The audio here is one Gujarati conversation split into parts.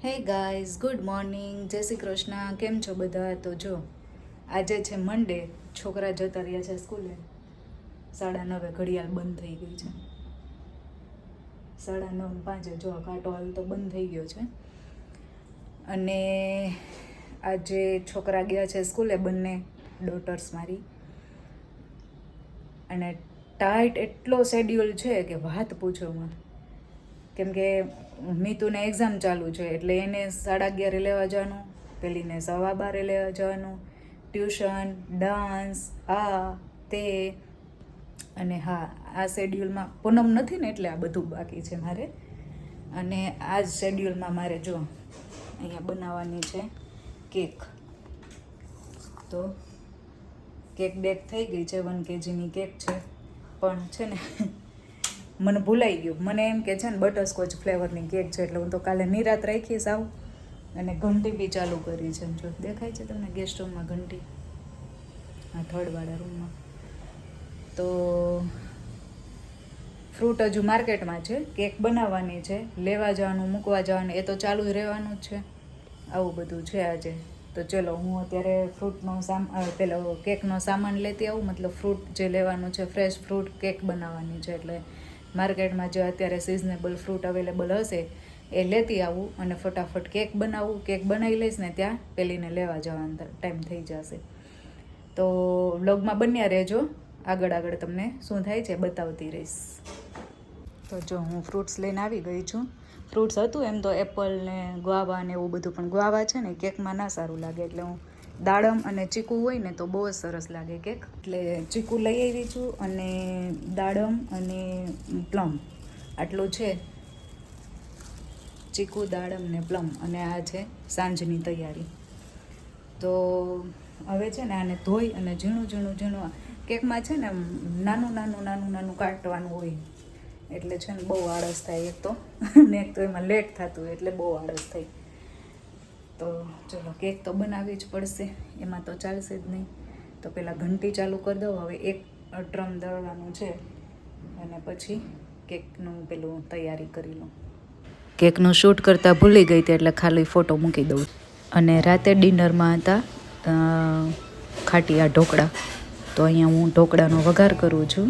હે ગાઈઝ, ગુડ મોર્નિંગ, જય શ્રી કૃષ્ણ. કેમ છો બધા? તો જો આજે છે મંડે, છોકરા જતા રહ્યા છે સ્કૂલે. 9:30 ઘડિયાળ બંધ થઈ ગઈ છે. 9:05 જો કાંટો હાલ તો બંધ થઈ ગયો છે. અને આજે છોકરા ગયા છે સ્કૂલે, બંને ડોટર્સ મારી. અને ટાઈટ એટલો શેડ્યુલ છે કે વાત પૂછો માં. કેમ કે મીતુને એક્ઝામ ચાલુ છે એટલે એને 11:30 લેવા જવાનું, પેલીને 12:15 લેવા જવાનું, ટ્યુશન, ડાન્સ, આ તે. અને હા, આ શેડ્યુલમાં પૂનમ નથી ને એટલે આ બધું બાકી છે મારે. અને આ જ શેડ્યુલમાં મારે જો અહીંયા બનાવવાની છે કેક. તો કેક બેક થઈ ગઈ છે, 1 kgની કેક છે. પણ છે ને મને ભૂલાઈ ગયું. મને એમ કે છે ને બટરસ્કોચ ફ્લેવરની કેક છે એટલે હું તો કાલે નિરાત રાખીશ આવું. અને ઘંટી બી ચાલુ કરી છે. જો દેખાય છે તમને ગેસ્ટ રૂમમાં ઘંટી, આ 3rd વાળા રૂમમાં. તો ફ્રૂટ હજુ માર્કેટમાં છે, કેક બનાવવાની છે, લેવા જવાનું, મૂકવા જવાનું, એ તો ચાલુ જ રહેવાનું જ છે. આવું બધું છે આજે. તો ચલો હું અત્યારે ફ્રૂટનો પેલો કેકનો સામાન લેતી આવું. મતલબ ફ્રૂટ જે લેવાનું છે, ફ્રેશ ફ્રૂટ કેક બનાવવાની છે એટલે માર્કેટમાં જે અત્યારે સિઝનેબલ ફ્રૂટ અવેલેબલ હશે એ લેતી આવું અને ફટાફટ કેક બનાવું. કેક બનાવી લઈશ ને ત્યાં પેલીને લેવા જવાનો ટાઈમ થઈ જશે. તો વ્લોગમાં બન્યા રહેજો, આગળ તમને શું થાય છે બતાવતી રહીશ. તો જો હું ફ્રૂટ્સ લઈને આવી ગઈ છું. ફ્રૂટ્સ હતું એમ તો એપલ ને ગ્વાવા ને એવું બધું, પણ ગ્વાવા છે ને કેકમાં ના સારું લાગે એટલે હું દાડમ અને ચીકુ હોય ને તો બહુ જ સરસ લાગે કેક. એટલે ચીકુ લઈ આવી છું અને દાડમ અને પ્લમ આટલું છે. ચીકુ, દાડમ ને પ્લમ. અને આ છે સાંજની તૈયારી. તો હવે છે ને આને ધોઈ અને ઝીણું કેકમાં છે ને નાનું કાટવાનું હોય એટલે છે ને બહુ આળસ થાય એક તો. ને એક તો એમાં લેટ થતું હોય એટલે બહુ આળસ થાય. તો ચલો કેક તો બનાવવી જ પડશે, એમાં તો ચાલશે જ નહીં. તો પહેલાં ઘંટી ચાલુ કરી દઉં. હવે એક ડ્રમ દળવાનું છે અને પછી કેકનું પેલું તૈયારી કરી લઉં. કેકનું શૂટ કરતાં ભૂલી ગઈ હતી એટલે ખાલી ફોટો મૂકી દઉં. અને રાતે ડિનરમાં હતા ખાટિયા ઢોકળા. તો અહીંયા હું ઢોકળાનો વઘાર કરું છું.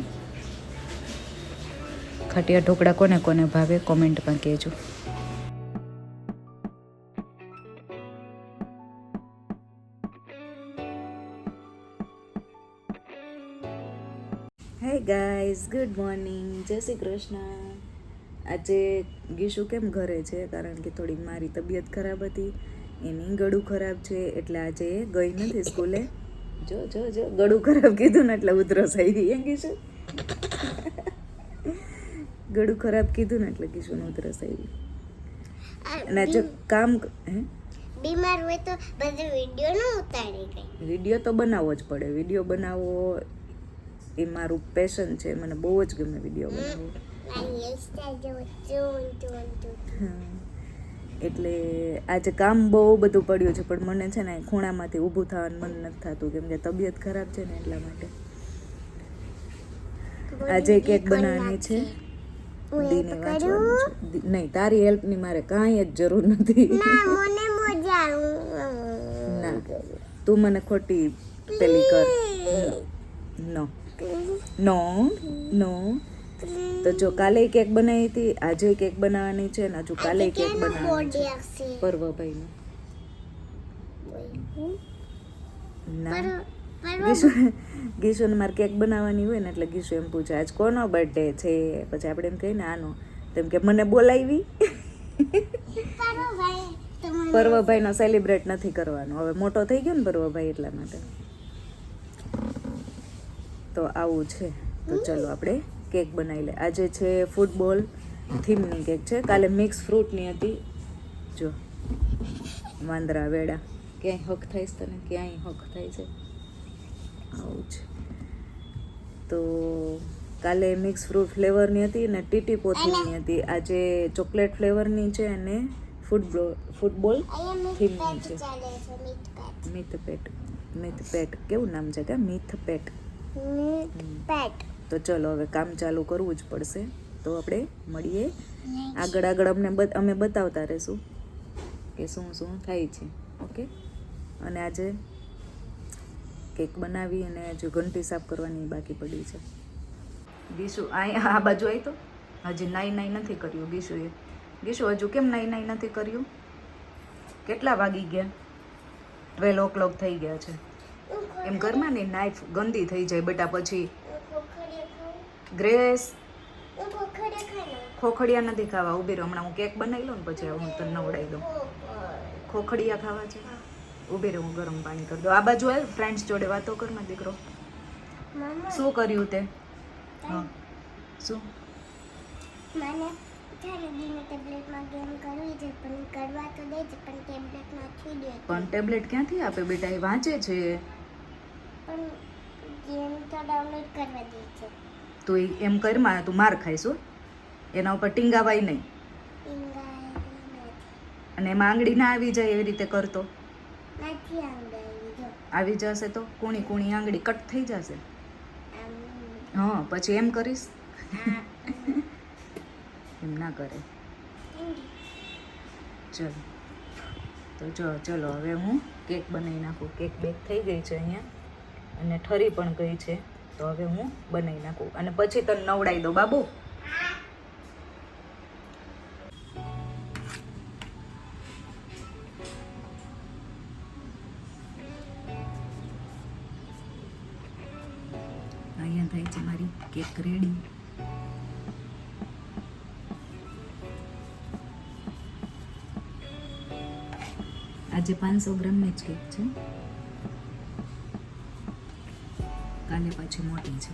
ખાટિયા ઢોકળા કોને કોને ભાવે કોમેન્ટમાં કહેજો. હે ગાઈઝ, ગુડ મોર્નિંગ, જય શ્રી કૃષ્ણ. આજે ગીશુ કેમ ઘરે છે? કારણ કે થોડીક મારી તબિયત ખરાબ હતી, એની ગળું ખરાબ છે એટલે આજે એ ગઈ નથી સ્કૂલે. જો ગળું ખરાબ કીધું ને એટલે ઉધરસ આવી ગઈ. ગીશુ ગળું ખરાબ કીધું ને એટલે ગીશુને ઉધરસ આવી. અને જો કામ બીમાર હોય તો બધે વિડિયો ન ઉતારી ગઈ. વિડિયો તો બનાવવો જ પડે. વિડિયો બનાવવો એ મારું પેશન છે. મને બહુ જ ગમે વિડિયો બનાવવો. એટલે આજે કામ બહુ બધું પડ્યું છે પણ મને છે ને ખૂણામાંથી ઊભું થવાનું મન નથી થતું કેમ કે તબિયત ખરાબ છે ને એટલા માટે. આજે કેક બનાવવાની છે, દીને વાંચવાનું છે. નહીં, તારી હેલ્પની મારે કાંઈ જ જરૂર નથી. ના, તું મને ખોટી પેલી કર. નો. તો જો કાલે કેક બનાવી હતી, આજે કેક બનાવવાની છે ને હજુ કાલે કેક બનાવવાની છે પર્વભાઈનો. ના, ગીશુને મારે કેક બનાવવાની હોય ને એટલે ગીશુ એમ પૂછે આજ કોનો બર્થડે છે? પછી આપણે એમ કહીએ ને આનો. તેમ કે મને બોલાવી. પર્વભાઈનો સેલિબ્રેટ નથી કરવાનો. હવે મોટો થઈ ગયો ને પર્વભાઈ એટલા માટે. તો આવું છે. તો ચલો આપણે કેક બનાવી લે. આજે છે ફૂટબોલ થીમની કેક છે. કાલે મિક્સ ફ્રૂટની હતી. જો વાંદરા વેડા. ક્યાંય હક થાય છે તને? ક્યાંય હક થાય છે? આવું છે. તો કાલે મિક્સ ફ્રૂટ ફ્લેવરની હતી ને ટીટી પોથીની હતી. આજે ચોકલેટ ફ્લેવરની છે અને ફૂટબોલ થીમની છે. મિથપેટ કેવું નામ છે કે મિથપેટ. તો ચલો હવે કામ ચાલુ કરવું જ પડશે. તો આપણે મળીએ આગળ અમે બતાવતા રહીશું. કે શું શું થાય છે. ઓકે, અને આજે કેક બનાવી અને હજુ ઘંટી સાફ કરવાની બાકી પડી છે. ગીશુ આ બાજુ આવી તો હજી નાઈ નથી કર્યું ગીશુએ. ગીશુ હજુ કેમ નાઈ નથી કર્યું? કેટલા વાગી ગયા? 12 થઈ ગયા છે. એમ ઘરમાં ને નાઈફ ગંદી થઈ જાય બેટા પછી. ગ્રેસ ખોખડિયા નથી ખાવા. ઊભી રહો, હમણાં હું કેક બનાવી લઉં ને પછી હું તને નવડાવી દઉં. ખોખડિયા ખાવા છે? ઊભી રહો, હું ગરમ પાણી કરી દઉં. આ બાજુ આવ, ફ્રેન્ડ્સ જોડે વાતો કરમાં દીકરો. શું કર્યું તે? હા શું? મને ચાલે ટેબ્લેટમાં ગેમ કરવી છે પણ કરવા તો દે છે પણ ટેબ્લેટમાં નથી દે. પણ ટેબ્લેટ ક્યાંથી આપે બેટા? એ વાંચે છે. પણ ગેમ તો ડાઉનલોડ કરવા દે છે. તો એમ કરમાં તું માર ખાઈશું. એના ઉપર ટીંગાવાય નહીં. અને એમાં આંગળી ના આવી જાય એવી રીતે કરતો. નથી આવડે જો. આવી જશે તો કૂણી આંગળી કટ થઈ જશે. હા પછી એમ કરીશ. એમ ના કરે. ચલો તો ચલો હવે હું કેક બનાવી નાખું. કેક બેક થઈ ગઈ છે અહીંયા અને ઠરી પણ ગઈ છે. તો હવે હું બનાવી નાખું અને પછી તને નવડાવી દઉં બાબુ. અહીંયા થાય છે મારી કેક રેડી. આજે 500 ગ્રામની જ કેક છે. કાલે પાછી મોટી છે.